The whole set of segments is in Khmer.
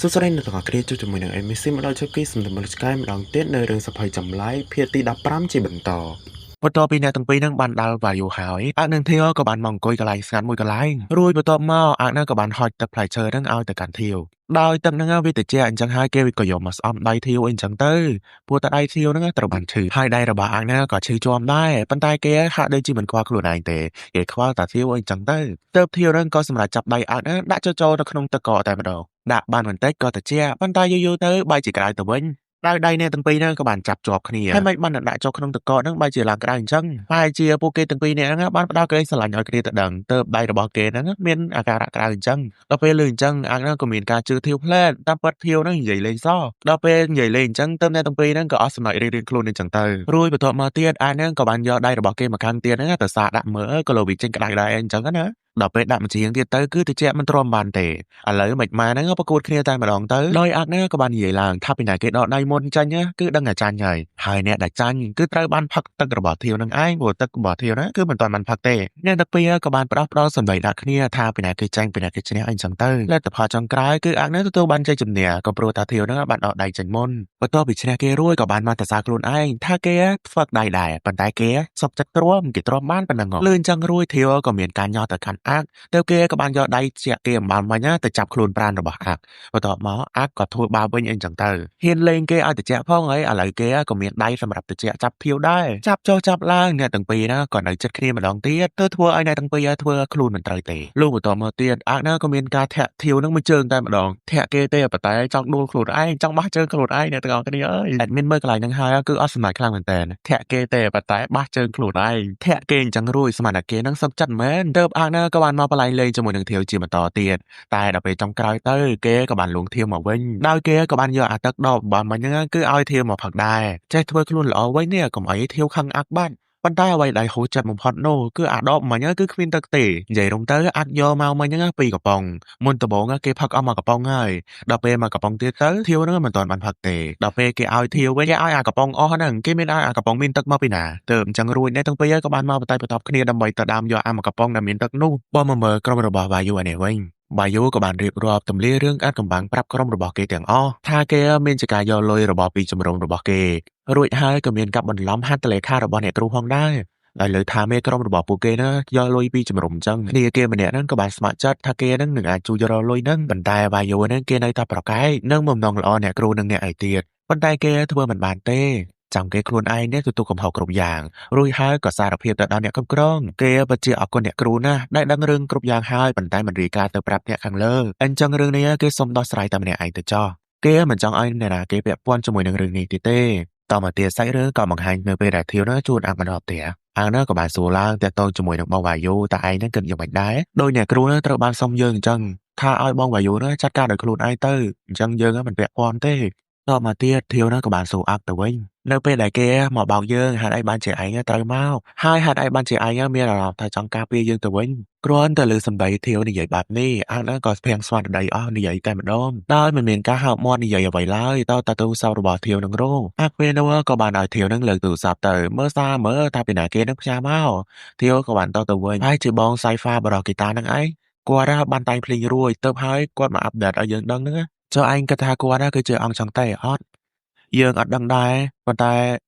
សួស្តីអ្នកទាំងអស់គ្នាជួបជាមួយនឹង MC មកដល់ជោគគីសំដៅមកលើឆ្កែម្ដងទៀតនៅរឿងសភ័យចម្លែកភាគទី15ជាបន្តបន្ទាប់ពីអ្នកទាំងពីរនឹងបានដាល់វាយូហើយអាកនឹងធាវក៏បានមកអង្គុយកន្លែងស្ងាត់មួយកន្លែងរួចបន្ទាប់មកអាកនឹងក៏បានហុចទឹកផ្លែឈើនឹងឲ្យទៅកាន់ធាវដោយទឹកនឹងវាត្រជាក់អញ្ចឹងហើយគេក៏យកមកស្អំដៃធាវអញ្ចឹងទៅព្រោះតែដៃធាវនឹងត្រូវបានឈឺហើយដៃរបស់អាកនឹងក៏ឈឺជាប់ដែរប៉ុន្តែគេហាក់ដូចជាមិនខ្វល់ខ្លួនឯងទេគេខ្វល់តែធាវអញ្ចឹងទៅទើបធាវនឹងក៏សម្រេចចាប់ដៃអាកនឹងដាក់ចូលទៅក្នុងទឹកកកតែម្ដងដាក់បានបន្តិចក៏ត្រជាក់ប៉ុន្តែយូរៗទៅបែរជាក្តៅទៅវិញដៃអ្នកទាំងពីរហ្នឹងក៏បានចាប់ជាប់គ្នាហើយមិនបានដាក់ចូលក្នុងទឹកកកហ្នឹងបែរជាឡើងក្តៅអញ្ចឹងហើយជាពួកគេទាំងពីរនាក់ហ្នឹងបានផ្ដោតក្តីស្រឡាញ់ឲ្យគ្នាទៅដឹងទើបដៃរបស់គេហ្នឹងមានអាការៈក្តៅអញ្ចឹងដល់ពេលលឺអញ្ចឹងអាហ្នឹងក៏មានការជឿធាវផ្លែតតាមពិតធាវហ្នឹងនិយាយលេងសដល់ពេលនិយាយលេងអញ្ចឹងទើបអ្នកទាំងពីរហ្នឹងក៏អស់សំណើចរៀងៗខ្លួនអញ្ចឹងទៅរួចបន្ទាប់មកទៀតអាហ្នឹងក៏បានយកដៃរបស់គេមកកាន់ទៀតហ្នឹងទៅសាកដាក់មើលក៏លោវាចេញក្តៅដែរអញ្ចឹងណាដល់ពេលដាក់ម្ជៀងទៀតទៅគឺត្រជាក់មិនទ្រាំបានទេឥឡូវមិនម៉ាហ្នឹងប្រកួតគ្នាតែម្ដងទៅដោយអាក់ហ្នឹងក៏បាននិយាយឡើងថាពីណាគេដកដៃមុនចាញ់គឺដឹងតែចាញ់ហើយអ្នកដែលចាញ់គឺត្រូវបានផឹកទឹករបស់ធាវនឹងឯងព្រោះទឹករបស់ធាវហ្នឹងគឺមិនទាន់បានផឹកទេអ្នកទាំងពីរក៏បានផ្ដោតសម្ដីដាក់គ្នាថាពីណាគេចាញ់ពីណាគេឈ្នះអញ្ចឹងទៅលទ្ធផលចុងក្រោយគឺអាក់ហ្នឹងទទួលបានជ័យជំនះក៏ព្រោះថាធាវហ្នឹងបានដកដៃចាញ់មុនបន្ទាប់ពីឈ្នះគេរួចក៏បានមកសរសើរខ្លួនឯងថាគេស្វឹកដៃដែរប៉ុន្តែគេសុខចិត្តទ្រាំគេទ្រាំបានប៉ុណ្ណឹងលឿនអញ្ចឹងរួចធាវក៏មានការញ័រទៅកាន់អាក់ទៅគេក៏បានយកដៃជាក់គេអំបាលមិញទៅចាប់ខ្លួនប្រាណរបស់អាក់បន្ទាប់មកអាក់ក៏ធ្វើបាបវិញអីចឹងទៅហ៊ានលេងគេឲ្យត្រជាក់ផងហើយឥឡូវគេក៏មានដៃសម្រាប់ត្រជាក់ចាប់ធាវដែរចាប់ចុះចាប់ឡើងអ្នកទាំងពីរណាក៏នៅចិត្តគ្នាម្ដងទៀតទៅធ្វើឲ្យអ្នកទាំងពីរធ្វើខ្លួនមិនត្រូវទេលោកបន្ទាប់មកទៀតអាក់ណាក៏មានការធាក់ធាវនឹងមួយជើងតែម្ដងធាក់គេទេប៉ុន្តែចង់ដួលខ្លួនឯងចង់បះជើងខ្លួនឯងអ្នកទាំងអស់គ្នាអើយអេដមីនមើលកន្លែងហ្នឹងហើយគឺអត់សម័យខ្លាំងមែនតើធាក់គេទេប៉ុន្តែបះជើងខ្លួនឯងធាក់គេអញ្ចឹងរួចស្មានតែគេនឹងសុខចិត្តមែនទៅអាក់ណាក៏បានមកបលែងលេងជាមួយនឹងធាវជាបន្តទៀតតែដល់ពេលចុងក្រោយទៅគេក៏បានលួងធាវមកវិញដោយគេក៏បានយកអាទឹកដបបំមិញហ្នឹងគឺឲ្យធាវមកផឹកដែរចេះធ្វើខ្លួនល្អវិញនេះកុំឲ្យធាវខឹងអាក់បាត់ប៉ុន្តែអ្វីដែលហូរចិត្តបំផុតនោះគឺអាដបមិញគឺគ្មានទឹកទេនិយាយរំទៅអាក់យកមកមិញហ្នឹងពីរកំប៉ុងមុនដំបូងគេផឹកអស់មកកំប៉ុងហើយដល់ពេលមកកំប៉ុងទៀតទៅធាវហ្នឹងមិនទាន់បានផឹកទេដល់ពេលគេឲ្យធាវវិញគេឲ្យអាកំប៉ុងអស់ហ្នឹងគេមានឲ្យអាកំប៉ុងមានទឹកមកពីណាទើបអញ្ចឹងរួចអ្នកទាំងពីរក៏បានមកបតែបន្ទប់គ្នាដើម្បីទៅដាំយកអាមកកំប៉ុងដែលមានទឹកនោះបើមកមើលក្រុមរបស់វាយូអានេះវិញបាយូក៏បានរៀបរាប់ទម្លាយរឿងអាថ៌កំបាំងប្រាប់ក្រុមរបស់គេទាំងអស់ថាគេមានចការយកលុយរបស់ពីជំរងរបស់គេរួចហើយក៏មានកាប់បន្លំហត្ថលេខារបស់អ្នកគ្រូផងដែរដោយលើថាមេក្រុមរបស់ពួកគេណាយកលុយពីជំរំអញ្ចឹងគ្នាគេម្នាក់ហ្នឹងក៏បានស្ម័គ្រចិត្តថាគេនឹងអាចជួយយករលុយហ្នឹងប៉ុន្តែបាយូហ្នឹងគេនៅតែប្រកែកនឹងបំណងល្អអ្នកគ្រូនិងអ្នកឯទៀតប៉ុន្តែគេធ្វើមិនបានទេចាំគេខ្លួនឯងនេះទទួលកំហុសគ្រប់យ៉ាងរួចហើយក៏សារភាពទៅដល់អ្នកគ្រប់គ្រងគេពិតជាអរគុណអ្នកគ្រូណាស់ដែលដឹងរឿងគ្រប់យ៉ាងហើយប៉ុន្តែមិនរាយការណ៍ទៅប្រាប់អ្នកខាងលើអញ្ចឹងរឿងនេះគេសុំដោះស្រាយតែម្នាក់ឯងទៅចោះគេមិនចង់ឲ្យអ្នកណាគេពាក់ព័ន្ធជាមួយនឹងរឿងនេះទៀតទេតមកទៀតសាច់រឿងក៏បង្ហាញនៅពេលដែលធាវនោះជួនអាក់ម្ដងទៀតអាងនោះក៏បានសួរឡើងតាក់ទងជាមួយនឹងបងវាយូតែឯងនឹងគិតយ៉ាងម៉េចដែរដោយអ្នកគ្រូនោះត្រូវបានសុំយើងអញ្ចឹងថាឲ្យបងវាយូនោះចាត់ការដោយខ្លួនឯងទៅអញ្ចឹងយើងមិនពាក់ព័ន្ធទេតមកទៀតធាវនោះក៏បានសួរអាក់ទៅវិញនៅពេលដែលគេមកបោកយើងហេតុអីបានជាឯងត្រូវមកហើយហេតុអីបានជាឯងមានអារម្មណ៍ថាចង់ការពារយើងទៅវិញគ្រាន់តែលើសម្ដីធាវនិយាយបែបនេះអាហ្នឹងក៏ស្ភៀងស្វាត់ដីអស់និយាយតែម្ដងដោយមិនមានការហើបមាត់និយាយអ្វីឡើយតើទូរស័ព្ទរបស់ធាវនឹងរងអាពេលនោះក៏បានឲ្យធាវនឹងលើកទូរស័ព្ទទៅមើលសារមើលថាពីណាគេនឹងផ្ញើមកធាវក៏បានទៅវិញហើយជាបងសៃហ្វាបរោះហ្គីតានឹងឯងគាត់បានតែងភ្លេងរួចទៅហើយគាត់មកអាប់ដេតឲ្យយើងដឹងហ្នឹងចុះឯងគិតថាគាត់គឺជាអង្គចង់តែអត់យើងអត់ដឹងដែរប៉ុន្ត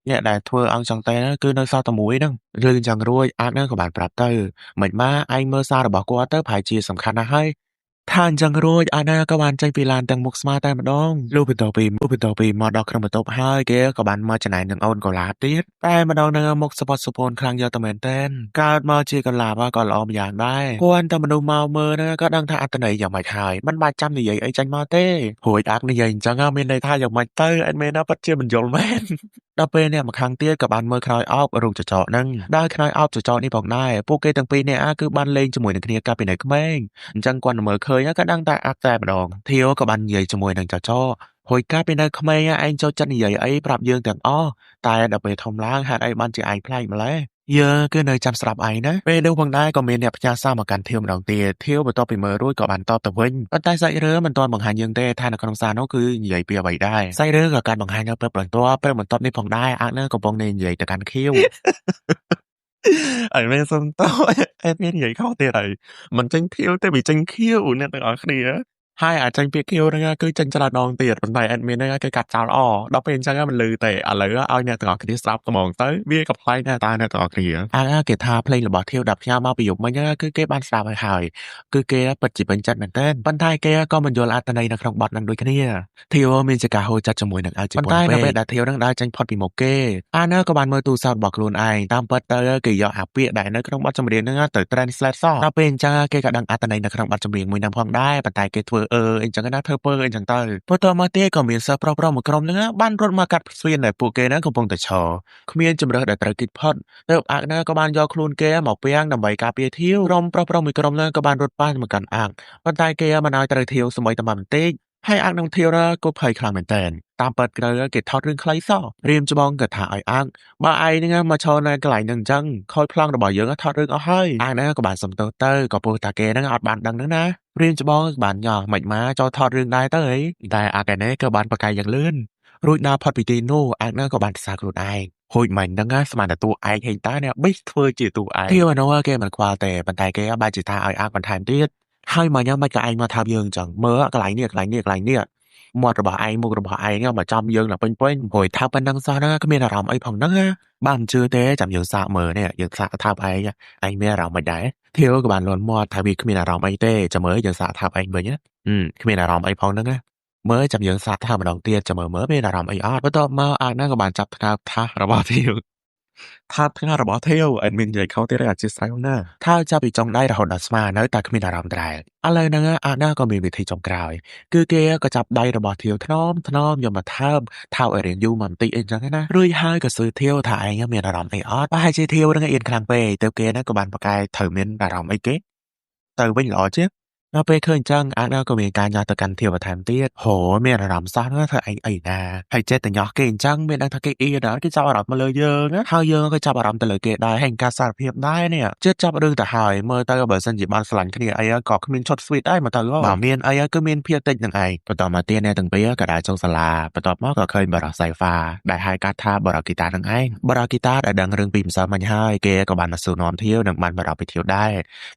ែអ្នកដែលធ្វើអង្គចង់តែគឺនៅសល់តែមួយហ្នឹងឬអញ្ចឹងរួចអាចនឹងក៏បានប្រាប់ទៅមិនម៉ាឯងមើលសាររបស់គាត់ទៅប្រហែលជាសំខាន់ណាស់ហើយថាអញ្ចឹងរួចអាណាក៏បានចេញពីឡានទាំងមុខស្មាតែម្ដងលុះបន្ទាប់ពីមកដល់ក្រុមបន្ទប់ហើយគេក៏បានមកចំណាយនឹងអូនកូឡាទៀតតែម្ដងនឹងមុខសពតសពូនខ្លាំងយកតែមែនតែនកើតមកជាកន្លាបក៏ល្អម្យ៉ាងដែរគាត់តែមនុស្សមកមើលក៏ដឹងថាអត្តន័យយ៉ាងម៉េចហើយមិនបាច់ចាំនិយាយអីចាញ់មកទេរួចអាក់និយាយអញ្ចឹងមានន័យថាយ៉ាងម៉េចទៅអត់មែនពិតជាមិនយល់មែនដល់ពេលអ្នកម្ខាងទៀតក៏បានមើលខ្នើយអោបរូបចចកហ្នឹងដែលខ្នើយអោបចចកនេះផងដែរពួកគេទាំងពីរនាក់គឺបានលេងជាមួយនឹងគ្នាកាលពីនៅក្មេងអញ្ចឹងគាត់មើលឃើញក៏ដឹងតែអាប់តែម្ដងធាវក៏បាននិយាយជាមួយនឹងចចកហួយកាលពីនៅក្មេងឯងចូលចិត្តនិយាយអីប្រាប់យើងទាំងអស់តែដល់ពេលធំឡើងហេតុអីបានជាឯងប្លែកម្ល៉េះយើងគឺនៅចាំស្ដាប់ឯងណាពេលនោះផងដែរក៏មានអ្នកផ្ញើសារមកកាន់ធាវម្ដងទៀតធាវបន្ទាប់ពីមើលរួចក៏បានតបទៅវិញប៉ុន្តែសាច់រឿងមិនទាន់បង្ហាញយើងទេថានៅក្នុងសារនោះគឺនិយាយពីអ្វីដែរសាច់រឿងក៏កាន់បង្ហាញនៅពេលបន្ទាប់នេះផងដែរអាក់នឹងកំពុងនិយាយទៅកាន់ខៀវអីមែនសុំតើអេមាននិយាយខុសទៀតហើយមិនចេញខៀវទេវាចេញខៀវអ្នកទាំងអស់គ្នា ហើយអាចចាញ់ពាក្យខៀវហ្នឹងគឺចេញច្រឡំដងទៀតប៉ុន្តែ admin ហ្នឹងគេកាត់ចោលល្អដល់ពេលអញ្ចឹងมันលឺតែឥឡូវឲ្យអ្នកទាំងអស់គ្នាស្ដាប់ត្មងទៅវាក៏ប្លែកដែរតើអ្នកទាំងអស់គ្នាគេថាភ្លេងរបស់ធៀវ10ផ្ញើមកពីយប់មិញគឺគេបានស្ដាប់ហើយគឺគេពិតជាពេញចិត្តមែនទែនប៉ុន្តែគេក៏មិនយល់អត្ថន័យនៅក្នុងបទហ្នឹងដូចគ្នាធៀវមានជាការហូរចិត្តជាមួយនឹងអាចប៉ុន្តែនៅពេលដែលធៀវហ្នឹងដើរចេញផុតពីមុខគេនៅក៏បានមើលទូរស័ព្ទរបស់ខ្លួនឯងតាមពិតទៅគេយកអាពាក្យដែលនៅក្នុងបទចម្រៀងហ្នឹងទៅ translate សោះដល់ពេលអញ្ចឹងគេក៏ដឹងអត្ថន័យនៅក្នុងបទចម្រៀងមួយហ្នឹងផងដែរប៉ុន្តែគេធ្វើអញ្ចឹងណាធ្វើពើអញ្ចឹងទៅបន្ទាប់មកទៀតក៏មានសិស្សប្រុសៗមួយក្រុមហ្នឹងបានរត់មកកាត់ស្វៀនដែលពួកគេហ្នឹងកំពុងតែឈរគ្មានជំរើសដែលត្រូវគិតផុតទើបអាក់ណាក៏បានយកខ្លួនគេមកពាំងដើម្បីការពារធៀវក្រុមប្រុសៗមួយក្រុមហ្នឹងក៏បានរត់ប៉ាមកកាន់អាក់ប៉ុន្តែគេមិនឲ្យត្រូវធៀវសម្បីតែបន្តិចហើយអាក់នឹងធៀវក៏ភ័យខ្លាំងមែនតើតាមពិតក្រៅគេថតរឿងខ្លីសោះរៀមច្បងក៏ថាឲ្យអាក់បើឯងហ្នឹងមកឈរនៅកន្លែងហ្នឹងអញ្ចឹងខូចប្លង់របស់យើងថតរឿងអស់ហើយអាក់ណាក៏បានសំទោសទៅក៏ពោលថាគេហ្នឹងអត់បានដឹងហ្នឹងណារៀមច្បងបានញ៉ោមិនមកចូលថតរឿងដែរទៅអីតែអាក់នេះក៏បានប្រកែកយ៉ាងលឿនរួចដើរផុតពីទីនោះអាក់ណាក៏បានសរសើរខ្លួនឯងហូចមិនហ្នឹងស្មានតែតួឯងហេងតើអ្នកបិសធ្វើជាតួឯងធៀវនោះគេមិនខ្វល់ទេប៉ុន្តែគេបែរជាថាឲ្យអាក់បន្ថែមទៀតហើយមកញ៉ាំមិនក៏ឯងមកថាយើងអញ្ចឹងមើលកន្លែងនេះមាត់របស់ឯងមុខរបស់ឯងមកចំយើងដល់ពេញហួយថាប៉ុណ្ណឹងសោះហ្នឹងគ្មានអារម្មណ៍អីផងហ្នឹងណាបើមិនជឿទេចាំយើងសាកមើលនេះយើងសាកថាបឯងមានអារម្មណ៍មិនដែរធៀវក៏បានលន់មាត់ថាវាគ្មានអារម្មណ៍អីទេចាំមើលយើងសាកថាបឯងវិញណាគ្មានអារម្មណ៍អីផងហ្នឹងណាមើលចាំយើងសាកថាម្ដងទៀតចាំមើលមានអារម្មណ៍អីអត់បន្ទាប់មកអាហ្នឹងក៏បានចាប់ថ្ងាបថាសរបស់ធៀវថាបថ្ងៃរបស់ធាវអេដមីននិយាយខុសទៀតហើយអធិស្ឋានណាថាចាប់ពីចុងដៃរហូតដល់ស្មានៅតែគ្មានអារម្មណ៍ដែរឥឡូវហ្នឹងអាណាក៏មានវិធីចុងក្រោយគឺគេក៏ចាប់ដៃរបស់ធាវថ្នមយកមកថើបឲ្យរៀងយូរមកបន្តិចអីចឹងណារួចហើយក៏សួរធាវថាឯងមានអារម្មណ៍អីអត់ប្រហែលជាធាវហ្នឹងអៀនខ្លាំងពេកទៅគេហ្នឹងក៏បានប្រកែកត្រូវមានអារម្មណ៍អីគេទៅវិញល្អជាងដល់ពេលឃើញអញ្ចឹងអាណាក៏មានការញ៉ាំទៅកាន់ធាវបន្ថែមទៀតហូមានអារម្មណ៍សោះណាធ្វើឯងអីណាហើយចេះតែញ៉ោះគេអញ្ចឹងមានដឹងថាគេអៀនដល់គេចាប់អារម្មណ៍មកលើយើងណាហើយយើងក៏ចាប់អារម្មណ៍ទៅលើគេដែរហើយការសារភាពដែរនេះចិត្តចាប់រឿងទៅហើយមើលទៅបើសិនជាបានស្រឡាញ់គ្នាអីក៏គ្មានឈុតស្វីតដែរមកទៅបើមានអីគឺមានភាពតិចនឹងឯងបន្តមកទៀតអ្នកទាំងពីរក៏ដើរចូលសាលាបន្ទាប់មកក៏ឃើញបារោះសៃហ្វាដែលហៅកាត់ថាបារោះហ្គីតានឹងឯងបារោះហ្គីតាដែលដឹងរឿងពីម្សិលមិញហើយគេក៏បានមកសួរនាំធាវនិងបានបារោះពីធាវដែរ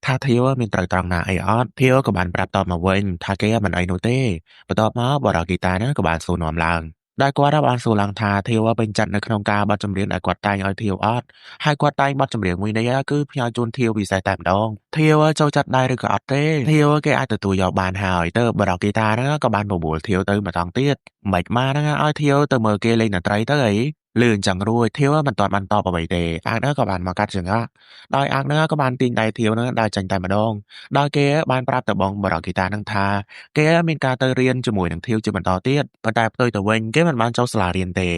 ថាធាវមានត្រូវត្រង់ណាអីអត់ធាវក៏បានប្រាប់តបមកវិញថាគេមិនអីនោះទេបន្ទាប់មកបារោះហ្គីតាហ្នឹងក៏បានសួរនាំឡើងដែលគាត់បានសួរឡើងថាធាវពេញចិត្តនៅក្នុងការបទចម្រៀងដែលគាត់តែងឲ្យធាវអត់ហើយគាត់តែងបទចម្រៀងមួយនេះគឺផ្ញើជូនធាវពិសេសតែម្ដងធាវចូលចិត្តដែរឬក៏អត់ទេធាវគេអាចទទួលយកបានហើយទៅបារោះហ្គីតាហ្នឹងក៏បានបបួលធាវទៅម្ដងទៀតមិនមកហ្នឹងឲ្យធាវទៅមើលគេលេងតន្ត្រីទៅអីលឿនចឹងរួចធាវមិនទាន់បានតបអ្វីទេអាហ្នឹងក៏បានមកកាត់ចង្អាក់ដោយអាហ្នឹងក៏បានទាញដៃធាវហ្នឹងដើរចាញ់តែម្ដងដោយគេបានប្រាប់ទៅបងបារោះហ្គីតាហ្នឹងថាគេមានការទៅរៀនជាមួយនឹងធាវជាបន្តទៀតប៉ុន្តែផ្ទុយទៅវិញគេមិនបានចូលសាលារៀនទេ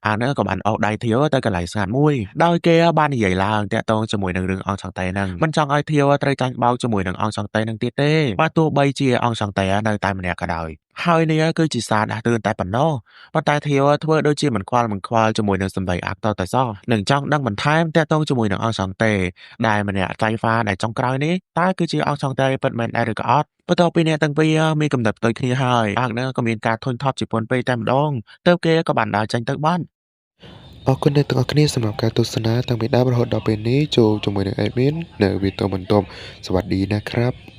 អាហ្នឹងក៏បានអោបដៃធាវទៅកន្លែងស្ងាត់មួយដោយគេបាននិយាយឡើងតាក់ទងជាមួយនឹងរឿងអង្គចង្តេហ្នឹងមិនចង់ឲ្យធាវត្រូវចាញ់បោកជាមួយនឹងអង្គចង្តេហ្នឹងទៀតទេបើទោះបីជាអង្គចង្តេនៅតែម្នាក់ក៏ដោយហើយនេះគឺជាសារដាស់តឿនតែប៉ុណ្ណោះប៉ុន្តែធាវធ្វើដូចជាមិនខ្វល់ជាមួយនឹងសម្ដីអាក់តតែសោះនឹងចង់ដឹងបន្ថែមតាក់ទងជាមួយនឹងអង្គចង្តេដែលម្នាក់ចៃហ្វាដែលចុងក្រោយនេះតើគឺជាអង្គចង្តេពិតមែនដែរឬក៏អត់បន្ទាប់ពីអ្នកទាំងពីរមានកំណត់ផ្ទុយគ្នាហើយអាក់នឹងក៏មានការធុញថប់ជាពន់ពេកតែម្ដងទើបគេក៏បានដើរចេញទៅបាត់អរគុណអ្នកទាំងអស់គ្នាសម្រាប់ការទស្សនាតាំងពីដើមរហូតដល់ពេលនេះចូលជាមួយនឹង admin នៅវីដេអូបន្ទាប់សวัสดีนะครับ